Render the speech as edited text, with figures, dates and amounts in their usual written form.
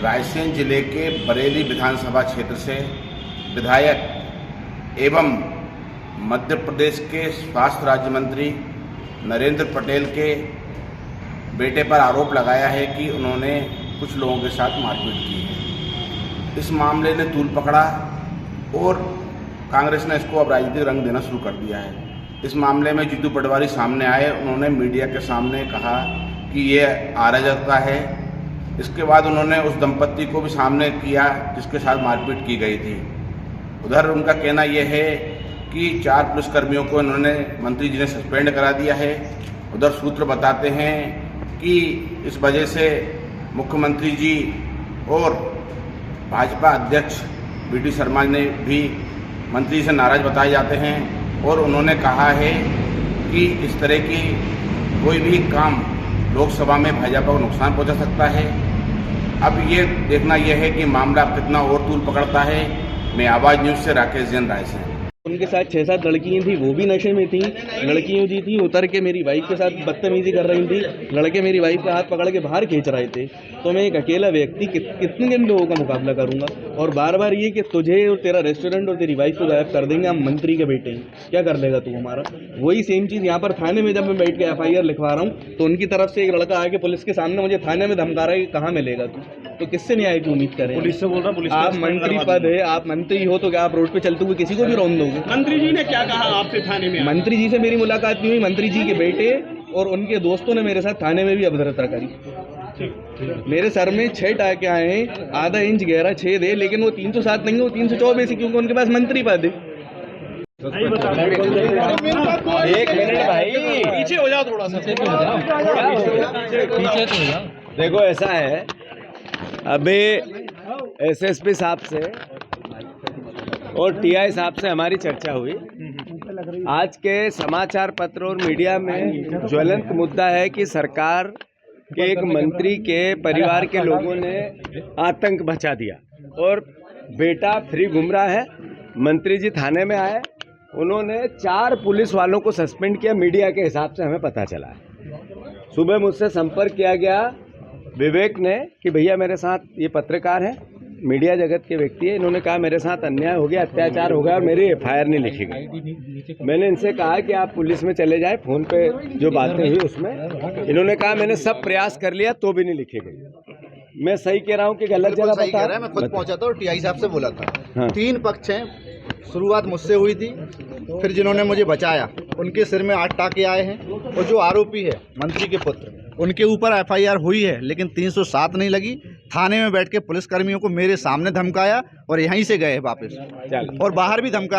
रायसेन जिले के बरेली विधानसभा क्षेत्र से विधायक एवं मध्य प्रदेश के स्वास्थ्य राज्य मंत्री नरेंद्र पटेल के बेटे पर आरोप लगाया है कि उन्होंने कुछ लोगों के साथ मारपीट की है। इस मामले ने तूल पकड़ा और कांग्रेस ने इसको अब राजनीतिक रंग देना शुरू कर दिया है। इस मामले में जीतू पटवारी सामने आए, उन्होंने मीडिया के सामने कहा कि ये अराजकता है। इसके बाद उन्होंने उस दंपत्ति को भी सामने किया जिसके साथ मारपीट की गई थी। उधर उनका कहना यह है कि 4 पुलिसकर्मियों को इन्होंने मंत्री जी ने सस्पेंड करा दिया है। उधर सूत्र बताते हैं कि इस वजह से मुख्यमंत्री जी और भाजपा अध्यक्ष वी.डी. शर्मा ने भी मंत्री से नाराज बताए जाते हैं और उन्होंने कहा है कि इस तरह की कोई भी काम लोकसभा में भाजपा को नुकसान पहुंचा सकता है। अब ये देखना यह है कि मामला कितना और तूल पकड़ता है। मैं आवाज़ न्यूज़ से राकेश जैन रायसेन। उनके साथ 6-7 लड़कियां थी, वो भी नशे में थी। लड़कियां जी थी उतर के मेरी वाइफ के साथ बदतमीजी कर रही थी। लड़के मेरी वाइफ का हाथ पकड़ के बाहर खींच रहे थे। तो मैं एक अकेला व्यक्ति कितने लोगों का मुकाबला करूंगा? और बार बार ये कि तुझे और तेरा रेस्टोरेंट और तेरी वाइफ को गायब कर देंगे, हम मंत्री के बेटे हैं, क्या कर लेगा तू हमारा? वही सेम चीज़ यहाँ पर थाने में जब मैं बैठ के FIR लिखवा रहा हूँ तो उनकी तरफ से एक लड़का आके पुलिस के सामने मुझे थाने में धमका रहा है कि कहाँ मिलेगा तू? तो किससे न्याय की उम्मीद करें? पुलिस से बोल रहा, पुलिस आप मंत्री पद है, आप मंत्री हो तो क्या आप रोड पे चलते हुए किसी को भी रौंद दोगे? मंत्री जी ने क्या कहा आपसे थाने में? मंत्री जी से मेरी मुलाकात नहीं हुई। मंत्री जी के बेटे और उनके दोस्तों ने मेरे साथ थाने में भी अभद्रता करी। मेरे सर में 6 टाके आए हैं, आधा इंच गहरा छेद है, लेकिन वो 307 नहीं है, वो 324 है, क्योंकि उनके पास मंत्री पद है। एक मिनट भाई, पीछे हो जाओ, थोड़ा सा पीछे तो हो जाओ। देखो ऐसा है, अभी SSP साहब से और TI साहब से हमारी चर्चा हुई। आज के समाचार पत्र और मीडिया में ज्वलंत मुद्दा है कि सरकार के एक मंत्री के परिवार के लोगों ने आतंक मचा दिया और बेटा फ्री घूम रहा है। मंत्री जी थाने में आए, उन्होंने 4 पुलिस वालों को सस्पेंड किया। मीडिया के हिसाब से हमें पता चला है। सुबह मुझसे संपर्क किया गया विवेक ने कि भैया मेरे साथ ये पत्रकार है, मीडिया जगत के व्यक्ति है, इन्होंने कहा मेरे साथ अन्याय हो गया, अत्याचार हो गया और मेरी FIR नहीं लिखी गई। मैंने इनसे कहा कि आप पुलिस में चले जाएं, फ़ोन पे जो बातें हुई उसमें। इन्होंने कहा मैंने सब प्रयास कर लिया तो भी नहीं लिखी गई। मैं सही कह रहा हूँ कि गलत जगह बता रहा है। मैं खुद पहुंचा था और TI साहब से बोला था। हाँ। 3 पक्ष हैं। शुरुआत मुझसे हुई थी, फिर जिन्होंने मुझे बचाया उनके सिर में 8 टाके आए हैं और जो आरोपी है मंत्री के पुत्र, उनके ऊपर FIR हुई है लेकिन 307 नहीं लगी। थाने में बैठ के पुलिसकर्मियों को मेरे सामने धमकाया और यहीं से गए वापस, और बाहर भी धमका